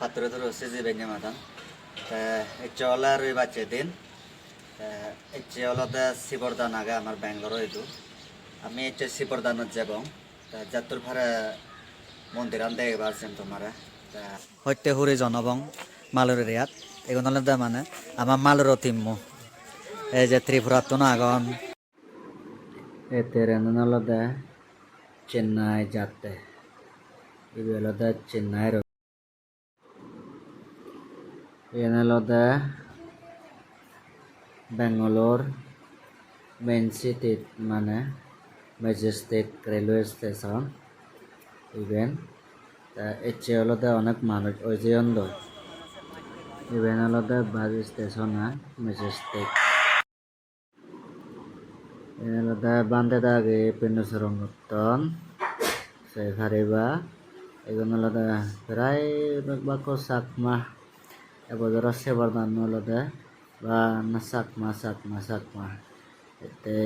পাত্রে ধরে হচ্ছে যে বেঙ্গে মাথান ইচ্ছেওয়ালা রই বাচ্চে দিন ইচ্ছেওয়ালাতে শিবরদান আগে আমার ব্যাঙ্গালোর হইতো আমি ইচ্ছে শিবরদানত যাব যাত্তর ভাড়া মন্দির আন দেখে পারছেন তোমারা হইতে হুরি জনবং মালুর রিয়াত এগুলো মানে আমার মালুর তিম্মু এই যে ত্রিপুরাত না আগন এতে রেনলদে চেন্নাই যাতে ইবেলদে চেন্নাই এনলদে বেঙ্গালোর মেইন সিটি মানে মেজেস্টিক রেলওয়ে স্টেশন ইভেন এচ্ছে হলদে অনেক মানুষ ওই যে অন্ধ ইভেন হলদে বাস স্টেশন মেজেস্টিক হলদে বান্ধে দাগে পিন্ডু সুরঙ্গতন সেই হারিবা এগুলো হলদে প্রায় বাকো সাকমা এবছর সেবারদান হলদে বা না সাকমা এতে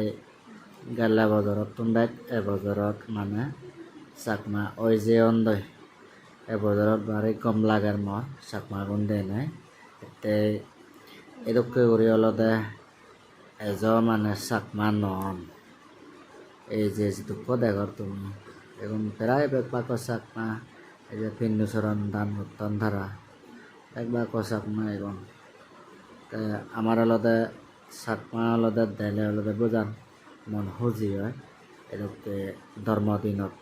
গাল্লা বজরত তুন্দাইত এবছরত মানে সাকমা ওই যে অন্ধই এবছরত বারে কম লাগার মর সাকমা গুণ দেয় নাই এতে এদকে করি হলদে এজ মানে সাকমা নন এই যে দুঃখ দেখর তুমি এখন প্রায় বেকবাক সাকমা এই যে পিন্ডুচরণ দান উত্তন ধারা একবাক সাকমা এখন আমার হলদে সাকমা হলদে দেলে হলদে বুঝান মন খুঁজি হয় এরকম ধর্মদিনত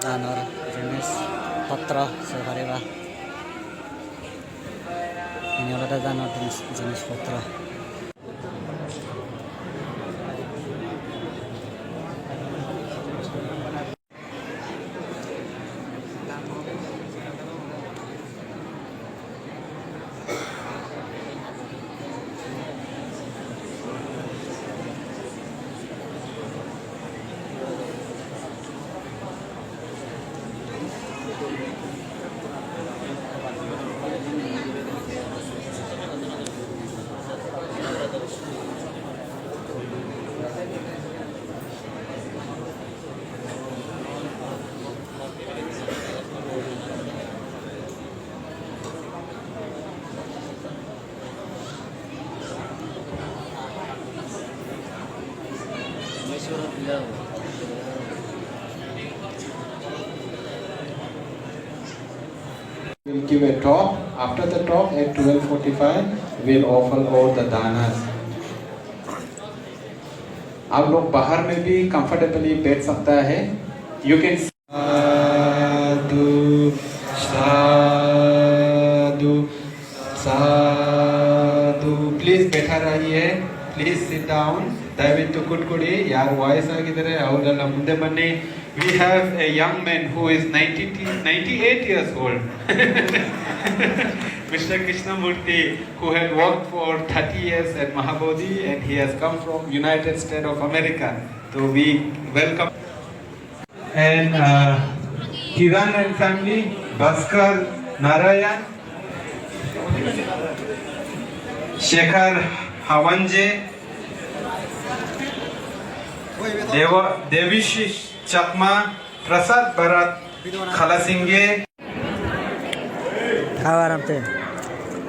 দানর জিনিসপত্র সেখারিবা ini হলো দানর জিনিসপত্র We'll give a talk. After the talk at 12:45, we'll offer all the danas. आप लोग बाहर में भी कंफर्टेबली बैठ सकता है. You can Sadhu Sadhu Sadhu. Please बैठा रहिए. Please sit down. ದಯವಿಟ್ಟು ಕೂತ್ಕೊಳ್ಳಿ. ಯಾರ ವಯಸ್ಸಾಗಿದ್ದಾರೆ ಅವರೆಲ್ಲ ಮುಂದೆ ಬನ್ನಿ. We have a young man who is 98 years old. Mr. Krishnamurti, who had worked for 30 years at Mahabodhi, and he has come from United States of America. So we welcome and Kiran and family, Bhaskar, Narayan, Shekhar Havanje, Devishish Chakma, Prasad Bharat Khalasinghe. খাওয়া আরামতে